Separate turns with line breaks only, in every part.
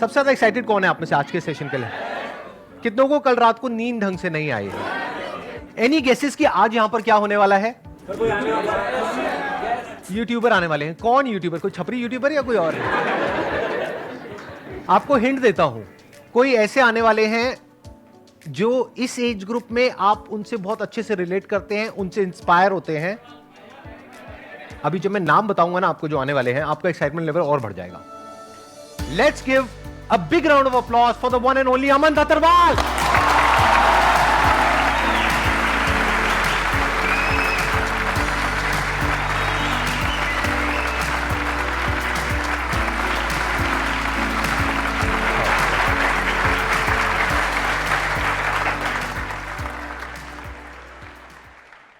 सबसे ज्यादा एक्साइटेड कौन है आप में से आज के सेशन के लिए? कितनों को कल रात को नींद ढंग से नहीं आई है? एनी गेसेस कि आज यहां पर क्या होने वाला है? यूट्यूबर आने वाले हैं। कौन यूट्यूबर? कोई छपरी यूट्यूबर या कोई और? आपको हिंट देता हूं, कोई ऐसे आने वाले हैं जो इस एज ग्रुप में आप उनसे बहुत अच्छे से रिलेट करते हैं, उनसे इंस्पायर होते हैं। अभी जब मैं नाम बताऊंगा ना आपको जो आने वाले हैं, आपका एक्साइटमेंट लेवल और बढ़ जाएगा। Let's give a big round of applause for the one and only Aman Dattarwal.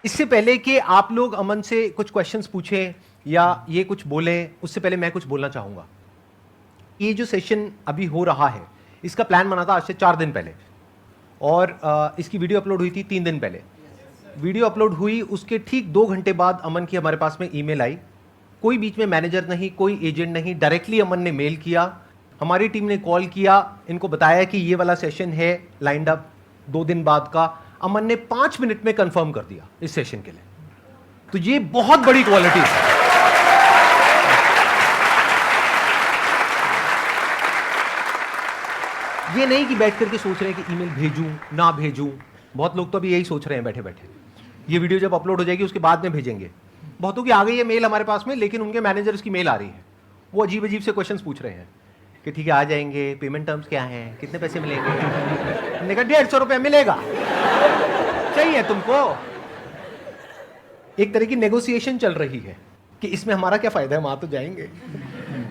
इससे पहले कि आप लोग अमन से कुछ क्वेश्चंस पूछें या ये कुछ बोलें, उससे पहले मैं कुछ बोलना चाहूंगा। ये जो सेशन अभी हो रहा है, इसका प्लान बना था आज से 4 दिन पहले, और इसकी वीडियो अपलोड हुई थी 3 दिन पहले। वीडियो अपलोड हुई उसके ठीक 2 घंटे बाद अमन की हमारे पास में ईमेल आई। कोई बीच में मैनेजर नहीं, कोई एजेंट नहीं, डायरेक्टली अमन ने मेल किया, हमारी टीम ने कॉल किया, इनको बताया कि ये वाला सेशन है लाइंड अप 2 दिन बाद का। अमन ने 5 मिनट में कंफर्म कर दिया इस सेशन के लिए। तो ये बहुत बड़ी क्वालिटी है। ये नहीं कि बैठ करके सोच रहे हैं कि ईमेल भेजूं ना भेजूं। बहुत लोग तो अभी यही सोच रहे हैं बैठे बैठे। ये वीडियो जब अपलोड हो जाएगी उसके बाद में भेजेंगे। बहुतों की आ गई है मेल हमारे पास में, लेकिन उनके मैनेजर्स की मेल आ रही है, वो अजीब अजीब से क्वेश्चंस पूछ रहे हैं कि ठीक है आ जाएंगे, पेमेंट टर्म्स क्या हैं, कितने पैसे मिलेंगे। हमने कहा 150 रुपये मिलेगा, चाहिए तुमको। एक तरह की नेगोशिएशन चल रही है कि इसमें हमारा क्या फायदा है, वहां तो जाएंगे,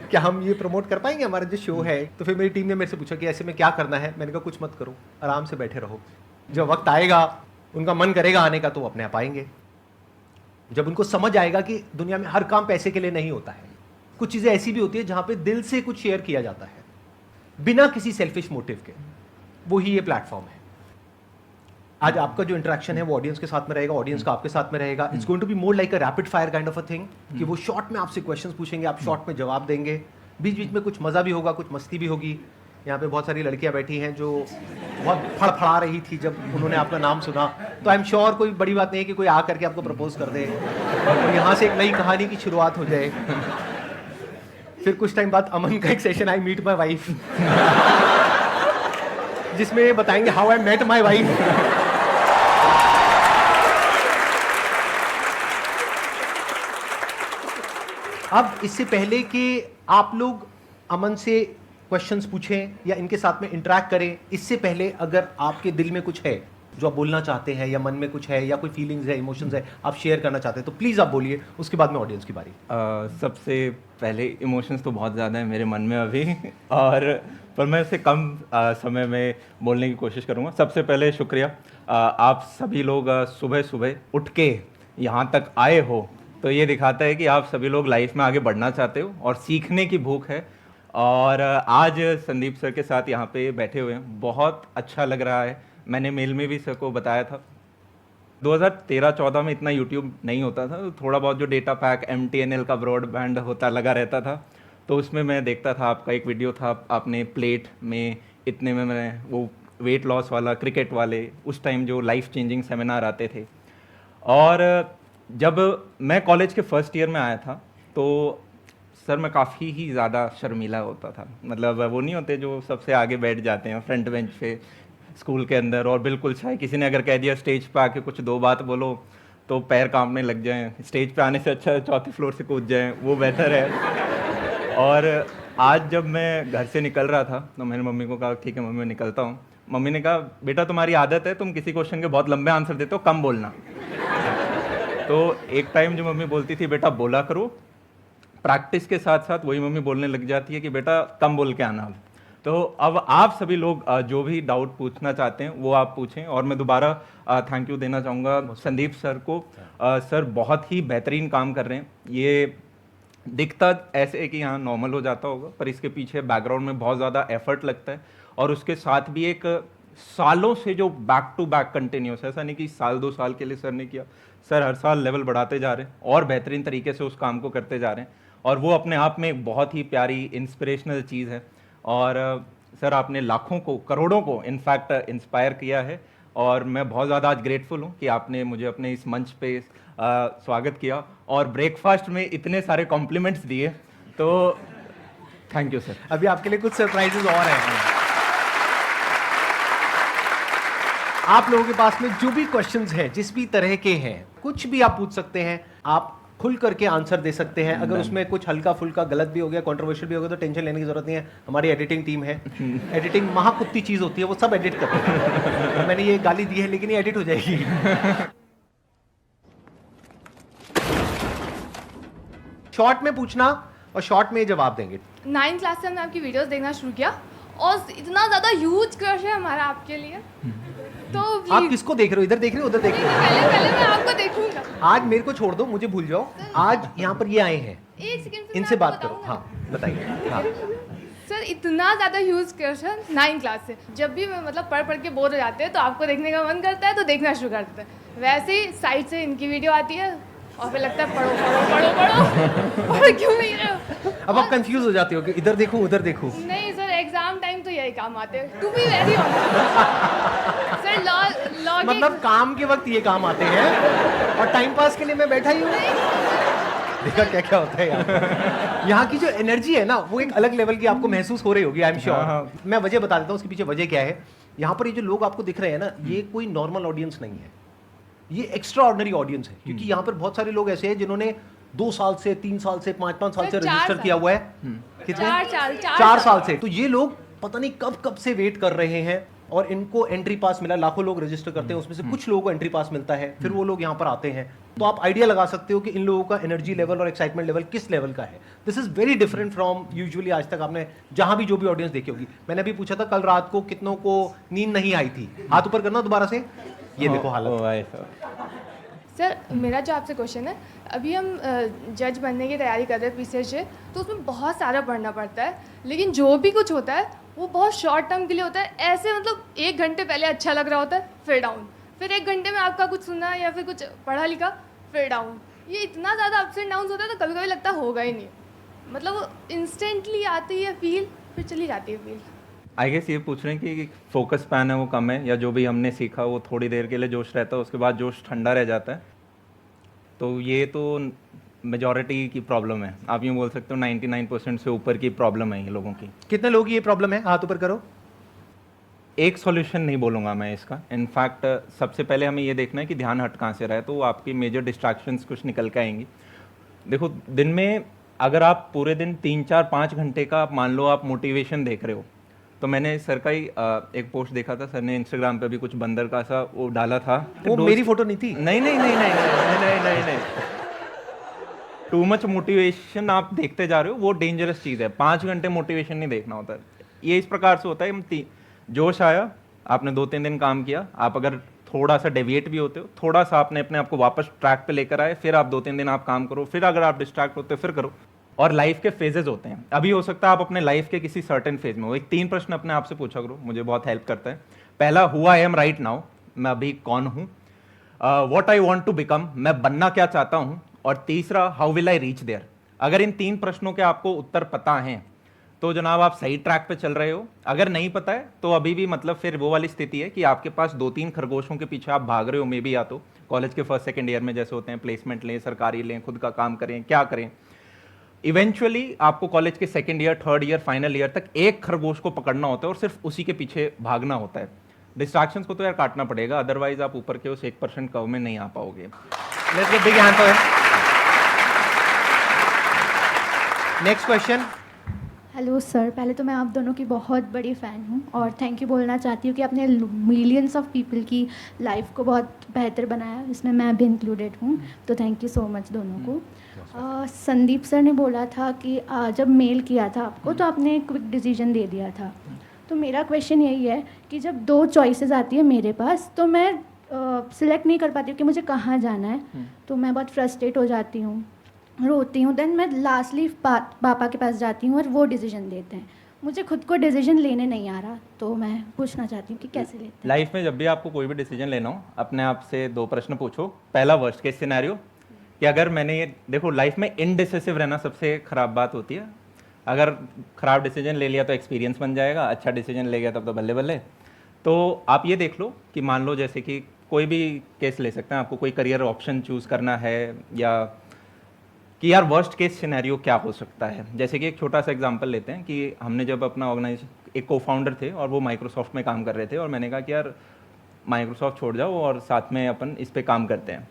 क्या हम ये प्रमोट कर पाएंगे हमारा जो शो है। तो फिर मेरी टीम ने मेरे से पूछा कि ऐसे में क्या करना है। मैंने कहा कुछ मत करो, आराम से बैठे रहो, जब वक्त आएगा उनका मन करेगा आने का तो वो अपने आप आएंगे। जब उनको समझ आएगा कि दुनिया में हर काम पैसे के लिए नहीं होता है, कुछ चीजें ऐसी भी होती है जहां पे दिल से कुछ शेयर किया जाता है बिना किसी सेल्फिश मोटिव के, वही ये प्लेटफॉर्म है। आज आपका जो इंटरेक्शन है वो ऑडियंस के साथ में रहेगा, ऑडियंस का आपके साथ में रहेगा। It's going to be more like a rapid fire kind of a thing, कि वो शॉर्ट में आपसे क्वेश्चंस पूछेंगे, आप शॉर्ट में जवाब देंगे। बीच बीच में कुछ मजा भी होगा, कुछ मस्ती भी होगी। यहाँ पे बहुत सारी लड़कियां बैठी हैं जो बहुत फड़फड़ा रही थी जब उन्होंने आपका नाम सुना। तो आई एम श्योर कोई बड़ी बात नहीं है कि कोई आ करके आपको प्रपोज कर दे और यहाँ से एक नई कहानी की शुरुआत हो जाए। फिर कुछ टाइम बाद अमन का एक session I meet my wife, जिसमें ये बताएंगे how I met my wife. अब इससे पहले कि आप लोग अमन से क्वेश्चंस पूछें या इनके साथ में इंटरेक्ट करें, इससे पहले अगर आपके दिल में कुछ है जो आप बोलना चाहते हैं, या मन में कुछ है, या कोई फीलिंग्स है, इमोशंस है आप शेयर करना चाहते हैं, तो प्लीज़ आप बोलिए। उसके बाद में ऑडियंस की बारी।
सबसे पहले इमोशंस तो बहुत ज़्यादा है मेरे मन में अभी और पर मैं उसे कम समय में बोलने की कोशिश करूँगा। सबसे पहले शुक्रिया, आप सभी लोग सुबह सुबह उठ के यहाँ तक आए हो, तो ये दिखाता है कि आप सभी लोग लाइफ में आगे बढ़ना चाहते हो और सीखने की भूख है। और आज संदीप सर के साथ यहाँ पे बैठे हुए हैं, बहुत अच्छा लग रहा है। मैंने मेल में भी सर को बताया था 2013-14 में इतना यूट्यूब नहीं होता था, तो थोड़ा बहुत जो डेटा पैक MTNL का ब्रॉडबैंड होता लगा रहता था, तो उसमें मैं देखता था आपका एक वीडियो था, आपने प्लेट में इतने में मैं वो वेट लॉस वाला, क्रिकेट वाले, उस टाइम जो लाइफ चेंजिंग सेमिनार आते थे। और जब मैं कॉलेज के फर्स्ट ईयर में आया था तो सर मैं काफ़ी ही ज़्यादा शर्मीला होता था। मतलब वो नहीं होते जो सबसे आगे बैठ जाते हैं फ्रंट बेंच पे स्कूल के अंदर, और बिल्कुल शायद किसी ने अगर कह दिया स्टेज पे आके कुछ 2 बात बोलो तो पैर कांपने लग जाएं। स्टेज पे आने से अच्छा 4थे फ्लोर से कूद जाएं, वो बेहतर है। और आज जब मैं घर से निकल रहा था तो मैंने मम्मी को कहा ठीक है मम्मी मैं निकलता हूँ। मम्मी ने कहा बेटा तुम्हारी आदत है, तुम किसी क्वेश्चन के बहुत लंबे आंसर देते हो, कम बोलना। तो एक टाइम जो मम्मी बोलती थी बेटा बोला करो, प्रैक्टिस के साथ साथ वही मम्मी बोलने लग जाती है कि बेटा कम बोल के आना। तो अब आप सभी लोग जो भी डाउट पूछना चाहते हैं वो आप पूछें। और मैं दोबारा थैंक यू देना चाहूँगा संदीप सर को। सर बहुत ही बेहतरीन काम कर रहे हैं। ये दिखता ऐसे है कि यहाँ नॉर्मल हो जाता होगा, पर इसके पीछे बैकग्राउंड में बहुत ज़्यादा एफर्ट लगता है, और उसके साथ भी एक सालों से जो बैक टू बैक कंटिन्यूस, ऐसा नहीं कि साल 2 साल के लिए सर ने किया, सर हर साल लेवल बढ़ाते जा रहे हैं और बेहतरीन तरीके से उस काम को करते जा रहे हैं, और वो अपने आप में एक बहुत ही प्यारी इंस्पिरेशनल चीज़ है। और सर आपने लाखों को, करोड़ों को इनफैक्ट इंस्पायर किया है, और मैं बहुत ज़्यादा आज ग्रेटफुल हूँ कि आपने मुझे अपने इस मंच पे स्वागत किया और ब्रेकफास्ट में इतने सारे कॉम्प्लीमेंट्स दिए, तो थैंक यू सर।
अभी आपके लिए कुछ सरप्राइजेस और हैं। आप लोगों के पास में जो भी क्वेश्चंस हैं, जिस भी तरह के हैं, कुछ भी आप पूछ सकते हैं, आप खुल करके आंसर दे सकते हैं। अगर उसमें कुछ हल्का फुल्का गलत भी हो गया, कंट्रोवर्शियल भी हो गया, तो टेंशन लेने की जरूरत नहीं है। हमारी एडिटिंग टीम है, एडिटिंग महाकुत्ती चीज होती है, वो सब एडिट करते हैं। मैंने ये गाली दी है लेकिन ये एडिट हो जाएगी। शॉर्ट में पूछना और शॉर्ट में जवाब देंगे।
9th क्लास से हमने आपकी वीडियोस देखना शुरू किया और इतना ज़्यादा ह्यूज क्रश है हमारा आपके लिए, तो
आप
please,
किसको देख रहे हो? इधर देख रहे हो, उधर देख रहे हो?
पहले पहले मैं आपको देखूंगा।
आज मेरे को छोड़ दो, मुझे भूल जाओ। आज यहाँ पर ये आए हैं,
एक सेकंड
इनसे बात करो। हाँ बताइए। हाँ
सर, इतना ज़्यादा ह्यूज क्रश है 9th क्लास से। जब भी मैं मतलब पढ़ के बोर हो जाते हैं तो आपको देखने का मन करता है तो देखना शुरू करते हैं। वैसे ही साइड से इनकी वीडियो आती है और फिर लगता है पढ़ो पढ़ो पढ़ो पढ़ो पढ़ क्यों नहीं रहे हो।
अब आप कंफ्यूज हो जाते हो कि इधर देखूं उधर देखूं।
नहीं सर, एग्जाम टाइम तो यही काम आते हैं, टू बी वेरी सर। लॉग
मतलब काम के वक्त ये काम आते हैं और टाइम पास के लिए मैं बैठा ही हूँ। देखा क्या क्या होता है यहाँ की जो एनर्जी है ना, वो एक अलग लेवल की आपको महसूस हो रही होगी, आई एम श्योर। मैं वजह बता देता हूँ उसके पीछे वजह क्या है। यहाँ पर ये जो लोग आपको दिख रहे हैं ना, ये कोई नॉर्मल ऑडियंस नहीं है, ये एक्स्ट्रा ऑर्डिनरी ऑडियंस है। क्योंकि यहाँ पर बहुत सारे लोग ऐसे हैं जिन्होंने 2 साल से, 3 साल से, 5 साल से
सर, 4
रजिस्टर किया हुआ है। कितने?
4
साल से। तो ये लोग पता नहीं कब से वेट कर रहे हैं और इनको एंट्री पास मिला। लाखों लोग रजिस्टर करते हैं, उसमें से कुछ लोगों को एंट्री पास मिलता है, फिर वो लोग यहाँ पर आते हैं। तो आप आइडिया लगा सकते हो कि इन लोगों का एनर्जी लेवल और एक्साइटमेंट लेवल किस लेवल का है। This is very different from usually आज तक आपने जहां भी जो भी ऑडियंस देखी होगी। मैंने अभी पूछा था कल रात को कितनों को नींद नहीं आई थी, हाथ ऊपर करना दोबारा से। ये देखो हालत।
सर, मेरा जो आपसे क्वेश्चन है, अभी हम जज बनने की तैयारी कर रहे हैं पीसीएस से, तो उसमें बहुत सारा पढ़ना पड़ता है, लेकिन जो भी कुछ होता है वो बहुत शॉर्ट टर्म के लिए होता है। ऐसे मतलब 1 घंटे पहले अच्छा लग रहा होता है, फिर डाउन, फिर 1 घंटे में आपका कुछ सुना या फिर कुछ पढ़ा लिखा, फिर डाउन। ये इतना ज़्यादा अप्स एंड डाउन होता है तो कभी कभी लगता होगा ही नहीं, मतलब इंस्टेंटली आती है फील, फिर चली जाती है फील।
आई गेस ये पूछ रहे हैं कि फोकस पैन है वो कम है, या जो भी हमने सीखा वो थोड़ी देर के लिए जोश रहता है, उसके बाद जोश ठंडा रह जाता है। तो ये तो मेजॉरिटी की प्रॉब्लम है, आप यूँ बोल सकते हो 99% से ऊपर की प्रॉब्लम है ये लोगों की।
कितने लोगों की ये प्रॉब्लम है? हाथ ऊपर करो।
एक सॉल्यूशन नहीं बोलूँगा मैं इसका। इनफैक्ट सबसे पहले हमें ये देखना है कि ध्यान हट कहाँ से रहा है, तो आपकी मेजर डिस्ट्रैक्शंस कुछ निकल के आएंगी। देखो, दिन में अगर आप पूरे दिन 3, 4, 5 घंटे का आप मान लो आप मोटिवेशन देख रहे हो, तो मैंने सर का ही एक पोस्ट देखा था, सर ने इंस्टाग्राम पे भी कुछ बंदर का सा वो डाला था।
वो मेरी फोटो नहीं थी?
नहीं नहीं नहीं नहीं नहीं नहीं नहीं, टू मच मोटिवेशन आप देखते जा रहे हो, वो डेंजरस चीज़ है। 5 घंटे मोटिवेशन नहीं देखना होता है। ये इस प्रकार से होता है, जोश आया, आपने 2-3 दिन काम किया, आप अगर थोड़ा सा डेविएट भी होते हो, थोड़ा सा आपने अपने आप को वापस ट्रैक पे लेकर आए, फिर आप 2-3 दिन आप काम करो, फिर अगर आप डिस्ट्रैक्ट होते हो फिर करो। और लाइफ के फेजेस होते हैं। अभी हो सकता है आप अपने लाइफ के किसी सर्टेन फेज में हो। एक 3 प्रश्न अपने आप से पूछा करो, मुझे बहुत हेल्प करता है। पहला, who I am right now, मैं अभी कौन हूँ। What I want to become, मैं बनना क्या चाहता हूँ। और तीसरा, how will I reach there. अगर इन 3 प्रश्नों के आपको उत्तर पता हैं तो जनाब आप सही ट्रैक पे चल रहे हो। अगर नहीं पता है तो अभी भी मतलब फिर वो वाली स्थिति है कि आपके पास 2-3 खरगोशों के पीछे आप भाग रहे हो। मे बी या तो कॉलेज के 1st, 2nd ईयर में जैसे होते हैं, प्लेसमेंट लें, सरकारी लें, खुद का काम करें, क्या करें। इवेंचुअली आपको कॉलेज के 2nd year, 3rd year, final year तक एक खरगोश को पकड़ना होता है और सिर्फ उसी के पीछे भागना होता है। डिस्ट्रैक्शंस को तो यार काटना पड़ेगा, अदरवाइज आप ऊपर के उस 1% कर्व में नहीं आ पाओगे।
Let's get big hand for him. Next question.
Hello sir, पहले तो मैं आप दोनों की बहुत बड़ी फ़ैन हूँ और थैंक यू बोलना चाहती हूँ कि आपने मिलियंस ऑफ पीपल की लाइफ को बहुत बेहतर बनाया, इसमें मैं भी इंक्लूडेड हूँ, तो थैंक यू सो मच दोनों को। संदीप सर ने बोला था कि जब मेल किया था आपको तो आपने क्विक डिसीजन दे दिया था। तो मेरा क्वेश्चन यही है कि जब 2 चॉइसेस आती है मेरे पास तो मैं सिलेक्ट नहीं कर पाती हूँ कि मुझे कहाँ जाना है, तो मैं बहुत फ्रस्ट्रेट हो जाती हूँ, रोती हूँ। देन मैं लास्टली पापा के पास जाती हूँ और वो डिसीजन देते हैं। मुझे खुद को डिसीजन लेने नहीं आ रहा, तो मैं पूछना चाहती हूँ कि कैसे लेते हैं।
लाइफ में जब भी आपको कोई भी डिसीजन लेना हो, अपने आप से 2 प्रश्न पूछो। पहला, वर्स्ट केस सिनेरियो, कि अगर मैंने ये देखो, लाइफ में इनडिसिसिव रहना सबसे खराब बात होती है। अगर ख़राब डिसीजन ले लिया तो एक्सपीरियंस बन जाएगा, अच्छा डिसीजन ले गया तब तो बल्ले बल्ले। तो आप ये देख लो कि मान लो जैसे कि कोई भी केस ले सकते हैं, आपको कोई करियर ऑप्शन चूज़ करना है या कि यार वर्स्ट केस सिनेरियो क्या हो सकता है। जैसे कि एक छोटा सा एग्जांपल लेते हैं कि हमने जब अपना ऑर्गेनाइजेशन, एक को फाउंडर थे और वो माइक्रोसॉफ्ट में काम कर रहे थे और मैंने कहा कि यार माइक्रोसॉफ्ट छोड़ जाओ और साथ में अपन इस पे काम करते हैं।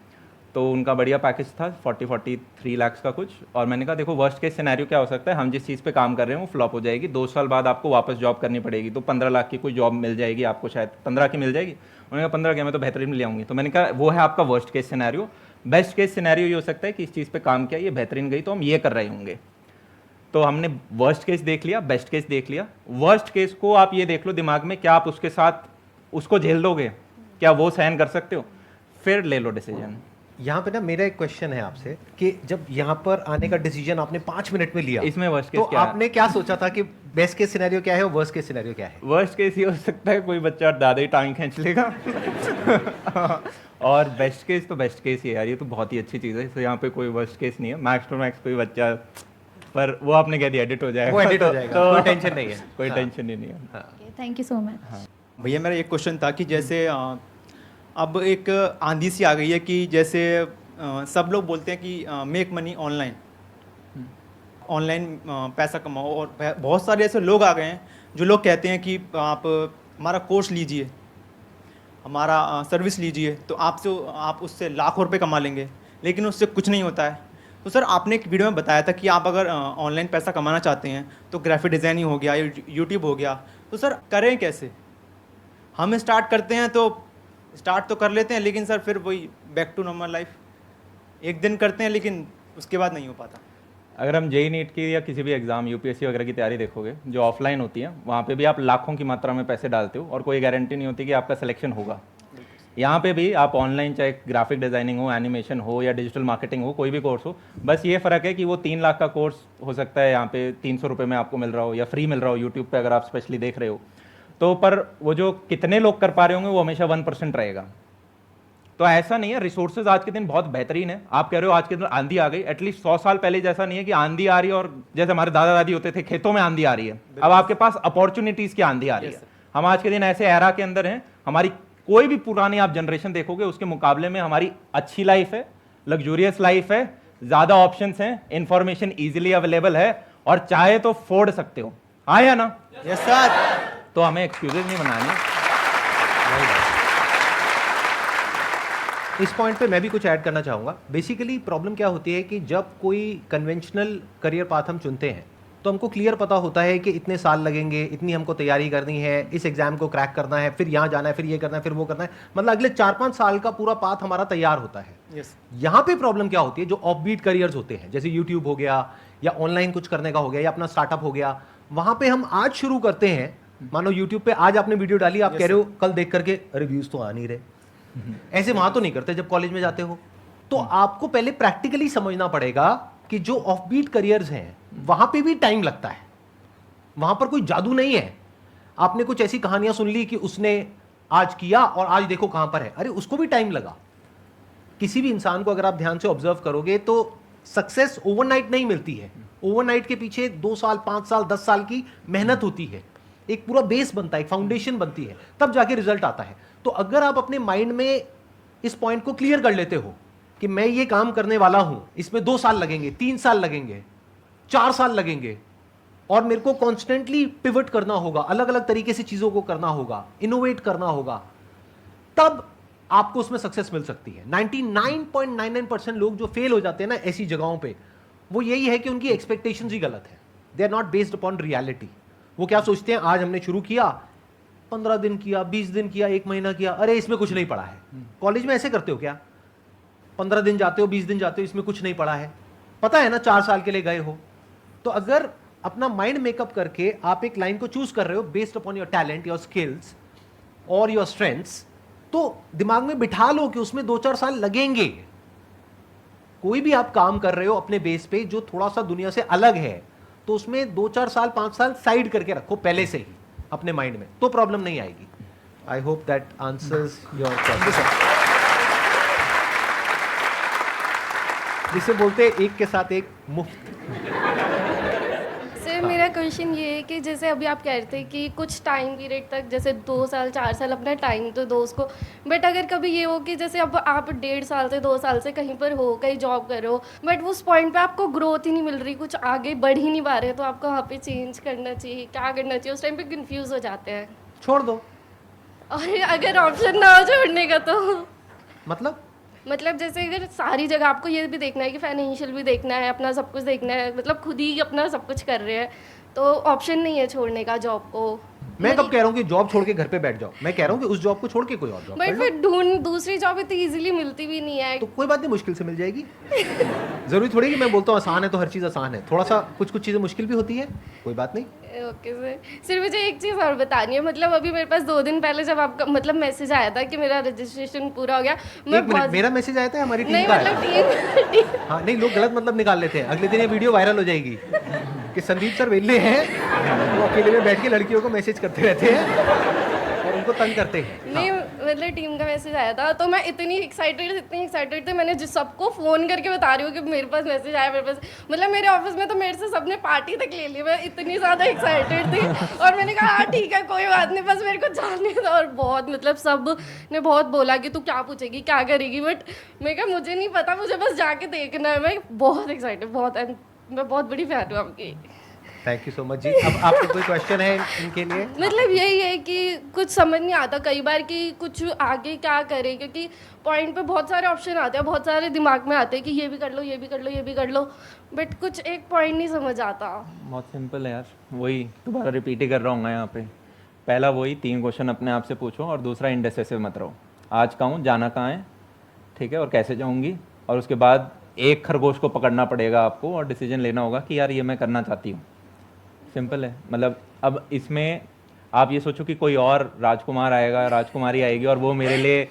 तो उनका बढ़िया पैकेज था 43 लाख का कुछ, और मैंने कहा देखो वर्स्ट केस सिनेरियो क्या हो सकता है, हम जिस चीज़ पे काम कर रहे हैं वो फ्लॉप हो जाएगी, 2 साल बाद आपको वापस जॉब करनी पड़ेगी, तो 15 लाख की कोई जॉब मिल जाएगी आपको, शायद 15 की मिल जाएगी। उन्होंने कहा 15 क्या, मैं तो बेहतरीन ले आऊँगी। तो मैंने कहा वो है आपका worst case scenario. Best case scenario ये हो सकता है कि इस चीज़ पे काम किया, ये बेहतरीन गई तो हम ये कर रहे होंगे। तो हमने वर्स्ट केस देख लिया, बेस्ट केस देख लिया। वर्स्ट केस को आप ये देख लो दिमाग में, क्या आप उसके साथ उसको झेल दोगे, क्या वो सहन कर सकते हो, फिर ले लो डिसीजन।
यहाँ पे ना मेरा एक क्वेश्चन है आपसे कि जब यहाँ पर आने का डिसीजन आपने 5 मिनट में लिया,
इसमें वर्स्ट
तो
केस क्या है?
आपने क्या सोचा था कि बेस्ट केस सिनेरियो क्या है और वर्स्ट केस सिनेरियो क्या है?
वर्स्ट केस ये हो सकता है कोई बच्चा दादा ही टांग खींच लेगा और बेस्ट केस तो बेस्ट केस ही है यार, ये तो बहुत ही अच्छी चीज़ है, तो यहाँ पे कोई वर्स्ट केस नहीं है। मैक्स टू मैक्स कोई बच्चा, पर वो आपने कह दिया एडिट हो जाएगा,
वो एडिट हो जाएगा,
तो
कोई टेंशन नहीं है।
कोई
हाँ।
टेंशन ही नहीं है।
Thank you so much.
भैया मेरा एक क्वेश्चन था कि जैसे अब एक आंधी सी आ गई है कि जैसे सब लोग बोलते हैं कि मेक मनी ऑनलाइन, ऑनलाइन पैसा कमाओ, और बहुत सारे ऐसे लोग आ गए हैं जो लोग कहते हैं कि आप हमारा कोर्स लीजिए, हमारा सर्विस लीजिए, तो आप उससे लाखों रुपए कमा लेंगे, लेकिन उससे कुछ नहीं होता है। तो सर आपने एक वीडियो में बताया था कि आप अगर ऑनलाइन पैसा कमाना चाहते हैं तो ग्राफिक डिज़ाइनिंग हो गया, यूट्यूब हो गया, तो सर करें कैसे? हम स्टार्ट करते हैं तो स्टार्ट तो कर लेते हैं, लेकिन सर फिर वही बैक टू नॉर्मल लाइफ, एक दिन करते हैं लेकिन उसके बाद नहीं हो पाता।
अगर हम जेई नीट की या किसी भी एग्जाम यूपीएससी वगैरह की तैयारी देखोगे जो ऑफलाइन होती है, वहाँ पे भी आप लाखों की मात्रा में पैसे डालते हो और कोई गारंटी नहीं होती कि आपका सिलेक्शन होगा। यहाँ पे भी आप ऑनलाइन, चाहे ग्राफिक डिज़ाइनिंग हो, एनिमेशन हो या डिजिटल मार्केटिंग हो, कोई भी कोर्स हो, बस ये फ़र्क है कि वो 3 लाख का कोर्स हो सकता है यहाँ पे 300 रुपये में आपको मिल रहा हो या फ्री मिल रहा हो यूट्यूब पे अगर आप स्पेशली देख रहे हो। तो पर वो जो कितने लोग कर पा रहे होंगे वो हमेशा 1% रहेगा। तो ऐसा नहीं है, रिसोर्सेज आज के दिन बहुत बेहतरीन है। आप कह रहे हो आज के दिन आंधी आ गई, एटलीस्ट 100 साल पहले जैसा नहीं है कि आंधी आ रही है और जैसे हमारे दादा दादी होते थे खेतों में आंधी आ रही है, अब आपके पास अपॉर्चुनिटीज की आंधी आ रही है। हम आज के दिन ऐसे एरा के अंदर हैं, हमारी कोई भी पुरानी आप जनरेशन देखोगे उसके मुकाबले में हमारी अच्छी लाइफ है, लग्जूरियस लाइफ है, ज्यादा ऑप्शंस हैं, इंफॉर्मेशन इजीली अवेलेबल है और चाहे तो फोड़ सकते हो। हाँ या ना?
Yes sir.
तो हमें एक्सक्यूजेज नहीं बनाने।
इस पॉइंट पे मैं भी कुछ ऐड करना चाहूँगा। बेसिकली प्रॉब्लम क्या होती है कि जब कोई कन्वेंशनल करियर पाथ हम चुनते हैं तो हमको क्लियर पता होता है कि इतने साल लगेंगे, इतनी हमको तैयारी करनी है, इस एग्जाम को क्रैक करना है, फिर यहाँ जाना है, फिर ये करना है, फिर वो करना है, मतलब अगले 4-5 साल का पूरा पाथ हमारा तैयार होता है।
यस।
यहाँ पे प्रॉब्लम क्या होती है, जो ऑफबीट करियर्स होते हैं जैसे यूट्यूब हो गया या ऑनलाइन कुछ करने का हो गया या अपना स्टार्टअप हो गया, वहाँ पे हम आज शुरू करते हैं। मानो यूट्यूब पे आज आपने वीडियो डाली, आप कह रहे हो कल देख करके रिव्यूज तो आ नहीं रहे, ऐसे वहां तो नहीं करते जब कॉलेज में जाते हो। तो आपको पहले प्रैक्टिकली समझना पड़ेगा कि जो ऑफबीट करियर्स हैं वहां पे भी टाइम लगता है, वहां पर कोई जादू नहीं है। आपने कुछ ऐसी कहानियां सुन ली कि उसने आज किया और आज देखो कहां पर है, अरे उसको भी टाइम लगा। किसी भी इंसान को अगर आप ध्यान से ऑब्जर्व करोगे तो सक्सेस ओवरनाइट नहीं मिलती है। ओवरनाइट के पीछे 2 साल, 5 साल, 10 साल की मेहनत होती है, एक पूरा बेस बनता है, एक फाउंडेशन बनती है, तब जाके रिजल्ट आता है। तो अगर आप अपने माइंड में इस पॉइंट को क्लियर कर लेते हो कि मैं ये काम करने वाला हूं, इसमें 2 साल लगेंगे, 3 साल लगेंगे, 4 साल लगेंगे, और मेरे को कॉन्स्टेंटली पिवट करना होगा, अलग अलग तरीके से चीजों को करना होगा, इनोवेट करना होगा, तब आपको उसमें सक्सेस मिल सकती है। 99.99% लोग जो फेल हो जाते हैं ना ऐसी जगहों पे, वो यही है कि उनकी एक्सपेक्टेशंस ही गलत है। They are not based upon reality. वो क्या सोचते हैं, आज हमने शुरू किया, 15 दिन किया, 20 दिन किया, 1 महीना किया, अरे इसमें कुछ नहीं पड़ा है। कॉलेज में ऐसे करते हो क्या? 15 दिन जाते हो, 20 दिन जाते हो, इसमें कुछ नहीं पड़ा है, पता है ना 4 साल के लिए गए हो। तो अगर अपना माइंड मेकअप करके आप एक लाइन को चूज कर रहे हो based upon your talent, your skills और योर स्ट्रेंथ्स, तो दिमाग में बिठा लो कि उसमें 2-4 साल लगेंगे। कोई भी आप काम कर रहे हो अपने बेस पे जो थोड़ा सा दुनिया से अलग है, तो उसमें 2-4 साल, 5 साल साइड करके रखो पहले से ही अपने माइंड में, तो प्रॉब्लम नहीं आएगी। I hope that answers your question. जिसे बोलते हैं एक के साथ एक मुफ्त।
सर
क्वेश्चन ये है कि जैसे अभी आप कह रहे थे कि कुछ टाइम पीरियड तक जैसे 2 साल 4 साल अपना टाइम तो दो उसको, बट अगर कभी ये हो कि जैसे अब आप 1.5 साल से 2 साल से कहीं पर हो, कहीं जॉब कर रहे हो, बट उस पॉइंट पे आपको ग्रोथ ही नहीं मिल रही, कुछ आगे बढ़ ही नहीं पा रहे, तो आपको वहाँ पे चेंज करना चाहिए, क्या करना चाहिए? उस टाइम पे कंफ्यूज हो जाते हैं।
छोड़ दो।
और अगर ऑप्शन ना हो छोड़ने का तो
मतलब
जैसे अगर सारी जगह आपको ये भी देखना है कि फाइनेंशियल भी देखना है, अपना सब कुछ देखना है, मतलब खुद ही अपना सब कुछ कर रहे हैं, तो ऑप्शन नहीं है छोड़ने का जॉब को।
मैं कब कह रहा हूँ कि जॉब छोड़ के घर पे बैठ जाओ, मैं कह रहा हूँ कि उस जॉब को छोड़ के कोई और जॉब कर
बट
लो।
फिर दूसरी जॉब इतनी इजीली मिलती भी नहीं है।
तो कोई बात नहीं, मुश्किल से मिल जाएगी। जरूरी थोड़ी कि मैं बोलता हूँ आसान है तो हर चीज़ आसान है, थोड़ा सा कुछ चीज़ें मुश्किल भी होती है, कोई बात नहीं।
ओके सर, सिर्फ मुझे एक चीज़ और बतानी है, मतलब अभी मेरे पास 2 दिन पहले जब आपका मतलब मैसेज आया था कि मेरा रजिस्ट्रेशन पूरा हो गया,
एक मिनट, मेरा मैसेज आया था हमारी टीम
नहीं
का है।
मतलब टीम
हाँ नहीं, लोग गलत मतलब निकाल लेते हैं, अगले दिन ये वीडियो वायरल हो जाएगी कि संदीप सर वेल्ले हैं, वो अकेले में बैठ के लड़कियों को मैसेज करते रहते हैं और उनको तंग करते हैं।
नहीं मतलब टीम का मैसेज आया था, तो मैं इतनी एक्साइटेड थी, मैंने जिस सबको फ़ोन करके बता रही हूँ कि मेरे पास मैसेज आया, मेरे पास, मतलब मेरे ऑफिस में तो मेरे से सबने पार्टी तक ले ली, मैं इतनी ज़्यादा एक्साइटेड थी। और मैंने कहा हाँ ठीक है कोई बात नहीं, बस मेरे को जानने दो। और बहुत मतलब सब ने बहुत बोला कि तू क्या पूछेगी क्या करेगी, बट मैं कहा मुझे नहीं पता, मुझे बस जाके देखना है। मैं बहुत एक्साइटेड, मैं बहुत बड़ी फैन हूँ आपकी।
थैंक यू सो मच जी। अब आपको कोई क्वेश्चन है इनके लिए?
मतलब यही है कि कुछ समझ नहीं आता कई बार कि कुछ आगे क्या करें, क्योंकि पॉइंट पे बहुत सारे ऑप्शन आते हैं, बहुत सारे दिमाग में आते हैं कि ये भी कर लो, ये भी कर लो, ये भी कर लो, बट कुछ एक पॉइंट नहीं समझ आता।
बहुत सिंपल है यार, वही दोबारा रिपीट ही कर रहा हूँ मैं यहाँ पे। पहला वही 3 क्वेश्चन अपने आप से पूछो, और दूसरा इंडेसिसिव मत रहो। आज कहाँ हूँ, जाना कहाँ है, ठीक है, और कैसे जाऊँगी, और उसके बाद एक खरगोश को पकड़ना पड़ेगा आपको और डिसीजन लेना होगा कि यार ये मैं करना चाहती हूँ। सिंपल है। मतलब अब इसमें आप ये सोचो कि कोई और राजकुमार आएगा, राजकुमारी आएगी और वो मेरे लिए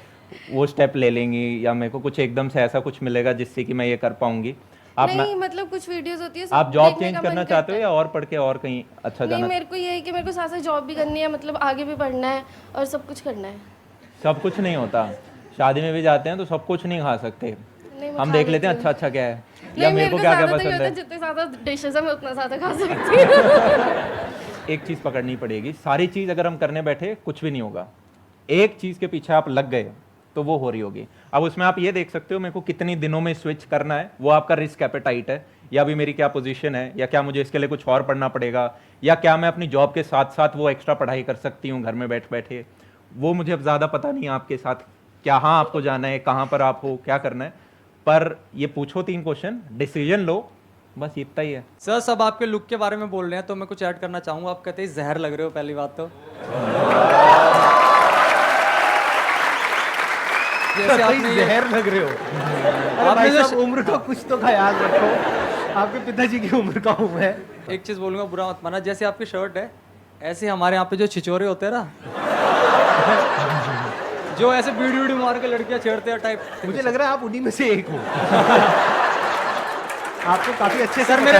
वो स्टेप ले लेंगी, या मेरे को कुछ एकदम से ऐसा कुछ मिलेगा जिससे कि मैं ये कर पाऊंगी। आप
नहीं मतलब कुछ वीडियोस होती है,
आप जॉब चेंज करना चाहते हो या और पढ़ के और कहीं अच्छा
नहीं,
जाना?
मेरे को ये है कि मेरे को साथ साथ जॉब भी करनी है, मतलब आगे भी पढ़ना है और सब कुछ करना है।
सब कुछ नहीं होता, शादी में भी जाते हैं तो सब कुछ नहीं खा सकते। हम देख लेते हैं अच्छा अच्छा क्या है, या मेरे को क्या क्या पसंद है।
जितने ज्यादा डिशेस है मैं उतना ज्यादा खा सकती हूँ।
एक चीज़ पकड़नी पड़ेगी, सारी चीज़ अगर हम करने बैठे कुछ भी नहीं होगा। एक चीज़ के पीछे आप लग गए तो वो हो रही होगी। अब उसमें आप ये देख सकते हो मेरे को कितनी दिनों में स्विच करना है, वो आपका रिस्क एपेटाइट है, या भी मेरी क्या पोजीशन है, या क्या मुझे इसके लिए कुछ और पढ़ना पड़ेगा, या क्या मैं अपनी जॉब के साथ साथ वो एक्स्ट्रा पढ़ाई कर सकती हूँ घर में बैठ बैठे। वो मुझे अब ज़्यादा पता नहीं आपके साथ क्या, हाँ आपको जाना है, कहाँ पर आप हो, क्या करना है, पर ये पूछो 3 क्वेश्चन, डिसीजन लो, बस इतना ही है।
सर सब आपके लुक के बारे में बोल रहे हैं तो मैं कुछ ऐड करना चाहूँगा। आप कहते हैं जहर लग रहे हो, पहली बात तो जैसे आपने ये
जहर लग रहे हो। अरे भाई साहब उम्र का कुछ तो ख्याल रखो, आपके पिताजी की उम्र का हूँ मैं।
एक चीज़ बोलूँगा, बुरा मत माना, जैसे आपकी शर्ट है ऐसे हमारे यहाँ पे जो छिचोरे होते हैं ना जो ऐसे बीड़ी मार के लड़कियाँ छेड़ते हैं टाइप,
मुझे लग रहा है आप उन्हीं में से एक हो। आपको काफी अच्छे से
सर मेरे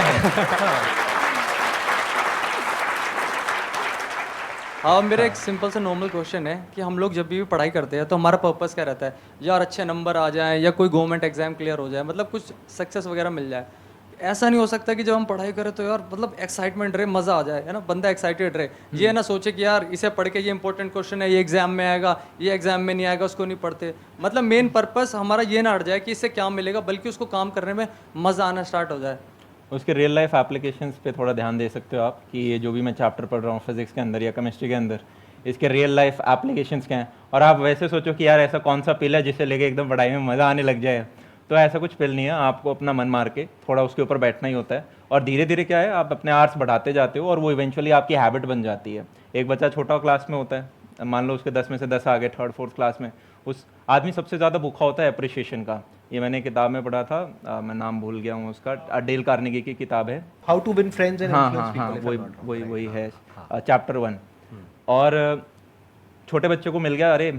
हाँ मेरा एक सिंपल सा नॉर्मल क्वेश्चन है कि हम लोग जब भी पढ़ाई करते हैं तो हमारा पर्पस क्या रहता है, यार अच्छे नंबर आ जाएं या कोई गवर्नमेंट एग्जाम क्लियर हो जाए, मतलब कुछ सक्सेस वगैरह मिल जाए। ऐसा नहीं हो सकता कि जब हम पढ़ाई करें तो यार मतलब एक्साइटमेंट रहे, मज़ा आ जाए, है ना, बंदा एक्साइटेड रहे, ये ना सोचे कि यार इसे पढ़ के ये इंपॉर्टेंट क्वेश्चन है, ये एग्जाम में आएगा, ये एग्जाम में नहीं आएगा, उसको नहीं पढ़ते। मतलब मेन पर्पस हमारा ये ना हट जाए कि इससे क्या मिलेगा, बल्कि उसको काम करने में मज़ा आना स्टार्ट हो जाए।
उसके रियल लाइफ एप्लीकेशंस पे थोड़ा ध्यान दे सकते हो आप कि ये जो भी मैं चैप्टर पढ़ रहा हूँ फिजिक्स के अंदर या केमिस्ट्री के अंदर, इसके रियल लाइफ एप्लीकेशंस क्या हैं। और आप वैसे सोचो कि यार ऐसा कौन सा पिल है जिसे लेके एकदम पढ़ाई में मज़ा आने लग जाए, तो ऐसा कुछ पिल नहीं है। आपको अपना मन मार के थोड़ा उसके ऊपर बैठना ही होता है, और धीरे धीरे क्या है आप अपने आवर्स बढ़ाते जाते हो और वो इवेंचुअली आपकी हैबिट बन जाती है। एक बच्चा छोटा क्लास में होता है, मान लो उसके 10 में से 10 आ गए 3rd 4th क्लास में, उस आदमी सबसे ज़्यादा भूखा होता है अप्रिशिएशन का। ये मैंने किताब में पढ़ा था, मैं नाम भूल गया हूँ उसका, डेल कार्नेगी की किताब है,
how to win friends and influence people.
वही है चैप्टर 1। और छोटे बच्चे को मिल गया, अरे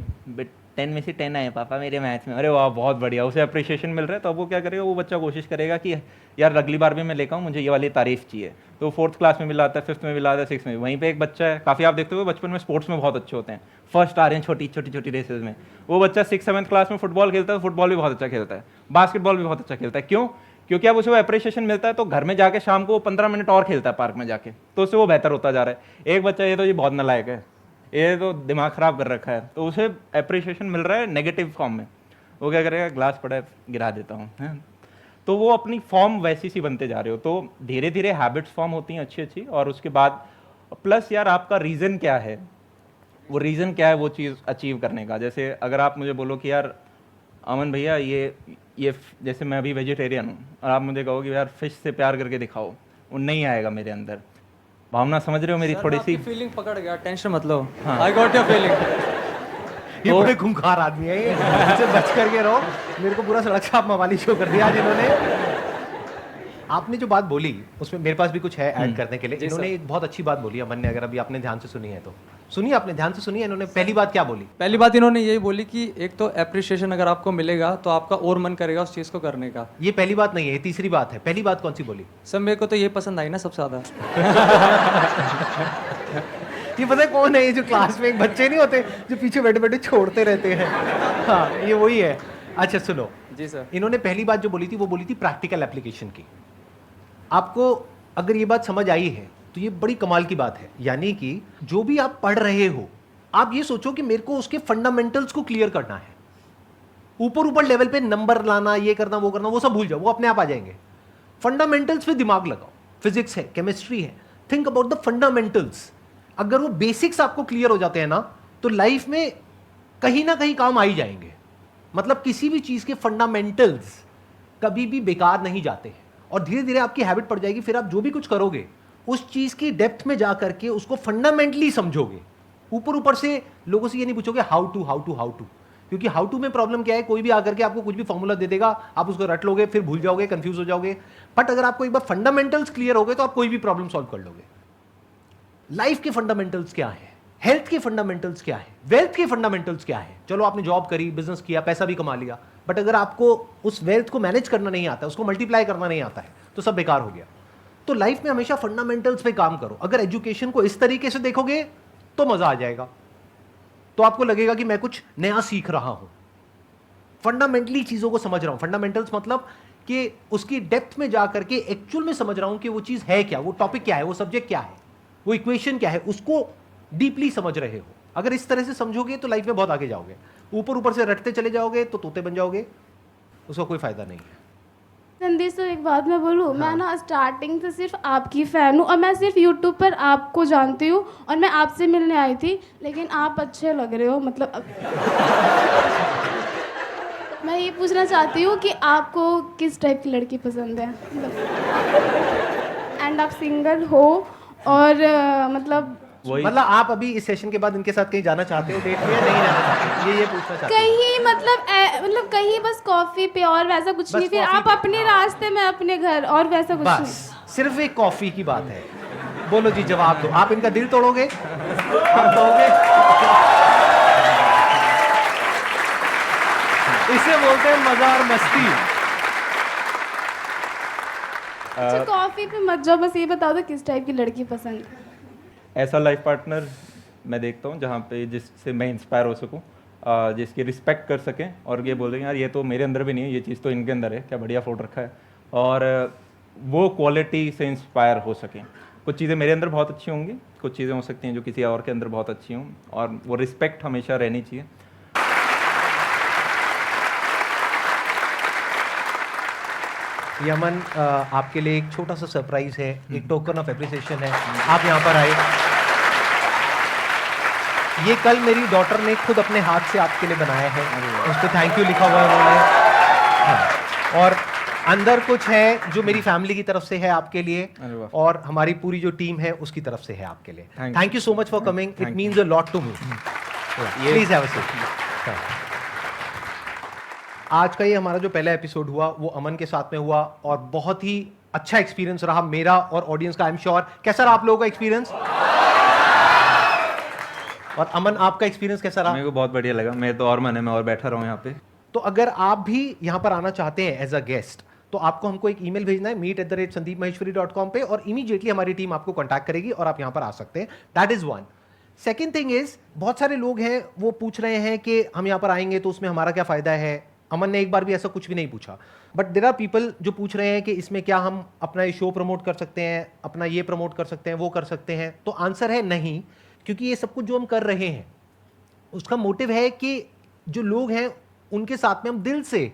10 में से 10 आए पापा मेरे मैथ्स में, अरे वाह बहुत बढ़िया, उसे अप्रिशिएशन मिल रहा है, तो अब वो क्या करेगा, वो बच्चा कोशिश करेगा कि यार अगली बार भी मैं लेकर आऊँ, मुझे ये वाली तारीफ चाहिए। तो 4th क्लास में भी लाता है, 5th में भी लाता है, 6th में भी। वहीं पे एक बच्चा है, काफ़ी आप देखते हो बचपन में स्पोर्ट्स में बहुत अच्छे होते हैं, फर्स्ट आ रहे हैं छोटी छोटी रेसेस में, वो बच्चा 6th 7th क्लास में फुटबॉल खेलता है, फुटबॉल भी बहुत अच्छा खेलता है, बास्केटबॉल भी बहुत अच्छा खेलता है। क्यों? क्योंकि अब उसे वो अप्रिशिएशन मिलता है तो घर में जाके शाम को वो 15 मिनट और खेलता है पार्क में जाके, तो उससे वो बेहतर होता जा रहा है। एक बच्चा ये तो ये बहुत नालायक है, ये तो दिमाग ख़राब कर रखा है, तो उसे अप्रिशिएशन मिल रहा है नेगेटिव फॉर्म में, वो क्या करेगा, ग्लास पड़ा है गिरा देता हूँ, है। तो वो अपनी फॉर्म वैसी सी बनते जा रहे हो। तो धीरे धीरे हैबिट्स फॉर्म होती हैं अच्छी अच्छी, और उसके बाद प्लस यार आपका रीज़न क्या है, वो रीज़न क्या है वो चीज़ अचीव करने का। जैसे अगर आप मुझे बोलो कि यार अमन भैया ये जैसे मैं अभी वेजिटेरियन हूँ और आप मुझे कहो कि यार फिश से प्यार करके दिखाओ, वो नहीं आएगा मेरे अंदर। भावना समझ रहे हो मेरी थोड़ी सी?
फीलिंग पकड़ गया, टेंशन मत लो।
हाँ।
I got your feeling.
ये बड़े खूंखार आदमी है ये, इससे बच करके रहो। मेरे को पूरा सड़क छाप मवाली शो कर दिया आज इन्होंने। आपने जो बात बोली उसमें मेरे पास भी कुछ है ऐड करने के लिए। इन्होंने एक बहुत अच्छी बात बोली अमन ने, अगर अभी आपने ध्यान से सुनी है तो सुनिए, आपने ध्यान से सुनी है। इन्होंने पहली बात क्या बोली?
पहली बात इन्होंने यही बोली कि एक तो अप्रिशिएशन अगर आपको मिलेगा तो आपका और मन करेगा उस चीज़ को करने का।
ये पहली बात नहीं है, ये तीसरी बात है। पहली बात कौन सी बोली?
सर मेरे को तो ये पसंद आई ना सबसे ज़्यादा।
ये पता है कौन है? ये जो क्लास में एक बच्चे नहीं होते जो पीछे बैठे बैठे छोड़ते रहते हैं, हाँ ये वही है। अच्छा सुनो
जी सर।
इन्होंने पहली बात जो बोली थी वो बोली थी प्रैक्टिकल एप्लीकेशन की। आपको अगर ये बात समझ आई है तो ये बड़ी कमाल की बात है। यानी कि जो भी आप पढ़ रहे हो आप ये सोचो कि मेरे को उसके फंडामेंटल्स को क्लियर करना है। ऊपर ऊपर लेवल पे नंबर लाना, ये करना वो करना, वो सब भूल जाओ, वो अपने आप आ जाएंगे। फंडामेंटल्स पे दिमाग लगाओ। फिजिक्स है, केमिस्ट्री है, थिंक अबाउट द फंडामेंटल्स। अगर वो बेसिक्स आपको क्लियर हो जाते हैं ना तो लाइफ में कहीं ना कहीं काम आ ही जाएंगे। मतलब किसी भी चीज के फंडामेंटल्स कभी भी बेकार नहीं जाते हैं, और धीरे धीरे आपकी हैबिट पड़ जाएगी। फिर आप जो भी कुछ करोगे उस चीज की डेप्थ में जा करके उसको फंडामेंटली समझोगे। ऊपर ऊपर से लोगों से ये नहीं पूछोगे how to how to how to, क्योंकि हाउ टू में प्रॉब्लम क्या है, कोई भी आकर के आपको कुछ भी फॉर्मूला दे देगा, आप उसको रट लोगे, फिर भूल जाओगे, कंफ्यूज हो जाओगे। बट अगर आपको एक बार फंडामेंटल्स क्लियर हो गए तो आप कोई भी प्रॉब्लम सॉल्व कर लोगे। लाइफ के फंडामेंटल्स क्या है, हेल्थ के फंडामेंटल्स क्या है, वेल्थ के फंडामेंटल्स क्या है। चलो आपने जॉब करी, बिजनेस किया, पैसा भी कमा लिया, बट अगर आपको उस वेल्थ को मैनेज करना नहीं आता, उसको मल्टीप्लाई करना नहीं आता है तो सब बेकार हो गया। तो लाइफ में हमेशा फंडामेंटल्स पे काम करो। अगर एजुकेशन को इस तरीके से देखोगे तो मजा आ जाएगा, तो आपको लगेगा कि मैं कुछ नया सीख रहा हूं, फंडामेंटली चीजों को समझ रहा हूं। फंडामेंटल्स मतलब कि उसकी डेप्थ में जाकर के एक्चुअल में समझ रहा हूं कि वो चीज है क्या, वो टॉपिक क्या है, वो सब्जेक्ट क्या है, वो इक्वेशन क्या है, उसको डीपली समझ रहे हो। अगर इस तरह से समझोगे तो लाइफ में बहुत आगे जाओगे। ऊपर ऊपर से रटते चले जाओगे तो तोते बन जाओगे, उसका कोई फायदा नहीं है।
संदेश सर एक बात मैं बोलूँ, मैं ना स्टार्टिंग से सिर्फ आपकी फ़ैन हूँ और मैं सिर्फ यूट्यूब पर आपको जानती हूँ और मैं आपसे मिलने आई थी, लेकिन आप अच्छे लग रहे हो। मतलब मैं ये पूछना चाहती हूँ कि आपको किस टाइप की लड़की पसंद है, एंड आप सिंगल हो और मतलब
मतलब आप अभी इस सेशन के बाद इनके साथ कहीं जाना चाहते हो डेट पे या नहीं जाना चाहते? ये पूछना चाहते हो?
कहीं मतलब कहीं बस कॉफ़ी पे और वैसा कुछ
बस
नहीं, फिर
कॉफी
आप
पे,
अपने
हाँ।
रास्ते में अपने घर और वैसा कुछ नहीं।
बस सिर्फ एक कॉफी की बात है। बोलो जी, जवाब दो। आप इनका दिल तोड़ोगे? आप तोड़ोगे? इसे बोलते हैं मजा और मस्ती।
अच्छा कॉफ़ी पे मत जाओ, बस ये बता दो किस टाइप की लड़की पसंद है।
ऐसा लाइफ पार्टनर मैं देखता हूँ जहाँ पे जिससे मैं इंस्पायर हो सकूँ, जिसकी रिस्पेक्ट कर सकें और ये बोल दें यार ये तो मेरे अंदर भी नहीं है, ये चीज़ तो इनके अंदर है, क्या बढ़िया फोटो रखा है, और वो क्वालिटी से इंस्पायर हो सकें। कुछ चीज़ें मेरे अंदर बहुत अच्छी होंगी, कुछ चीज़ें हो सकती हैं जो किसी और के अंदर बहुत अच्छी हों, और वो रिस्पेक्ट हमेशा रहनी चाहिए।
यमन, आपके लिए एक छोटा सा सरप्राइज है, एक टोकन ऑफ एप्रिसिएशन है। आप यहाँ पर आए। ये कल मेरी डॉटर ने खुद अपने हाथ से आपके लिए बनाया है, उस पर थैंक यू लिखा हुआ है उन्होंने। हाँ। और अंदर कुछ है जो मेरी फैमिली की तरफ से है आपके लिए, और हमारी पूरी जो टीम है उसकी तरफ से है आपके लिए। Thank you so much for coming, it means a lot to me. Please have a seat. आज का ये हमारा जो पहला एपिसोड हुआ वो अमन के साथ में हुआ, और बहुत ही अच्छा एक्सपीरियंस रहा मेरा और ऑडियंस का। I am sure. कैसा रहा आप लोगों का एक्सपीरियंस? और अमन, आपका एक्सपीरियंस कैसा रहा?
मेरे को बहुत बढ़िया लगा, मैं तो और मन है मैं और बैठा रहा हूँ यहाँ पे।
तो अगर आप भी यहाँ पर आना चाहते हैं एज अ गेस्ट, तो आपको हमको एक ईमेल भेजना है meet@sandeepmaheshwari.com पे, और इमीडिएटली हमारी टीम आपको कांटेक्ट करेगी और आप यहाँ पर आ सकते हैं। That is one. Second thing is, बहुत सारे लोग हैं वो पूछ रहे हैं कि हम यहाँ पर आएंगे तो उसमें हमारा क्या फायदा है, अमन ने एक बार भी ऐसा कुछ भी नहीं पूछा, बट देयर आर पीपल जो पूछ रहे हैं कि इसमें क्या हम अपना ये शो प्रमोट कर सकते हैं, अपना ये प्रमोट कर सकते हैं, वो कर सकते हैं। तो आंसर है नहीं, क्योंकि ये सब कुछ जो हम कर रहे हैं उसका मोटिव है कि जो लोग हैं उनके साथ में हम दिल से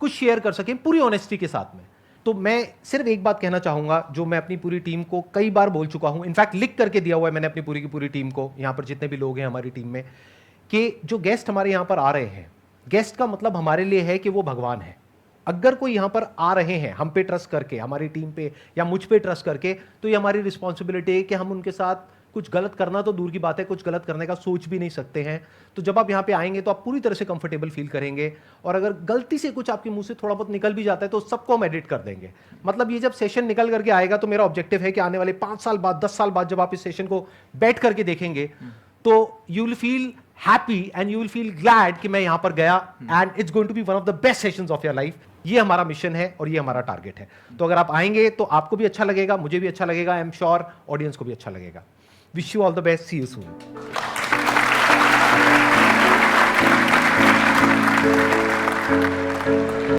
कुछ शेयर कर सकें पूरी ऑनेस्टी के साथ में। तो मैं सिर्फ एक बात कहना चाहूंगा जो मैं अपनी पूरी टीम को कई बार बोल चुका हूं, इनफैक्ट लिख करके दिया हुआ है मैंने अपनी पूरी की पूरी टीम को, यहां पर जितने भी लोग हैं हमारी टीम में, कि जो गेस्ट हमारे यहां पर आ रहे हैं, गेस्ट का मतलब हमारे लिए है कि वो भगवान है। अगर कोई यहां पर आ रहे हैं हम पे ट्रस्ट करके, हमारी टीम पे या मुझ पे ट्रस्ट करके, तो ये हमारी रिस्पॉन्सिबिलिटी है कि हम उनके साथ कुछ गलत करना तो दूर की बात है, कुछ गलत करने का सोच भी नहीं सकते हैं। तो जब आप यहाँ पे आएंगे तो आप पूरी तरह से कंफर्टेबल फील करेंगे, और अगर गलती से कुछ आपके मुंह से थोड़ा बहुत निकल भी जाता है तो सबको हम एडिट कर देंगे। मतलब ये जब सेशन निकल करके आएगा तो मेरा ऑब्जेक्टिव है कि आने वाले 5 साल बाद, 10 साल बाद जब आप इस सेशन को बैठ करके देखेंगे तो you will feel happy and you will feel glad कि मैं यहां पर गया, and it's going to be one of the best sessions of your life. ये हमारा मिशन है और ये हमारा टारगेट है। तो अगर आप आएंगे तो आपको भी अच्छा लगेगा, मुझे भी अच्छा लगेगा, आई एम श्योर ऑडियंस को भी अच्छा लगेगा। Wish you all the best, see you soon.